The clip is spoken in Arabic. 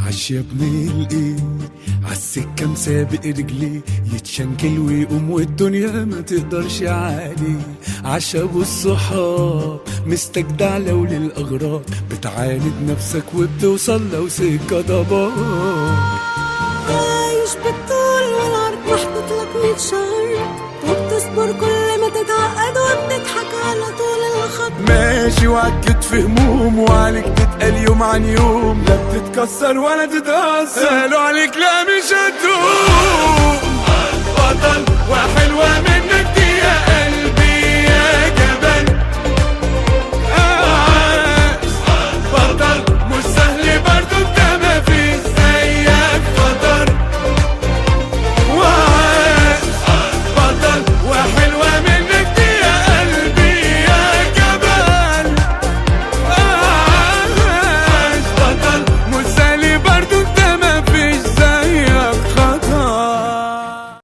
عش يا ابن الايه عالسكة مسابق رجليه، يتشنكل ويقوم والدنيا ما تقدرش عليه. عش ابو الصحاب مستجدع لو للاغراض، بتعاند نفسك وبتوصل لو سكة ضباب. عايش بالطول والعرض محطوط لك 100 شهر، وبتصبر كل ما تتعقد وبتضحك على طول الخط. ماشي وعكت في هموم وعليك تتقل يوم عن يوم، لا بتتكسر ولا تتأثر، قالوا عليك لا مش هتدوم. بطل وحلوة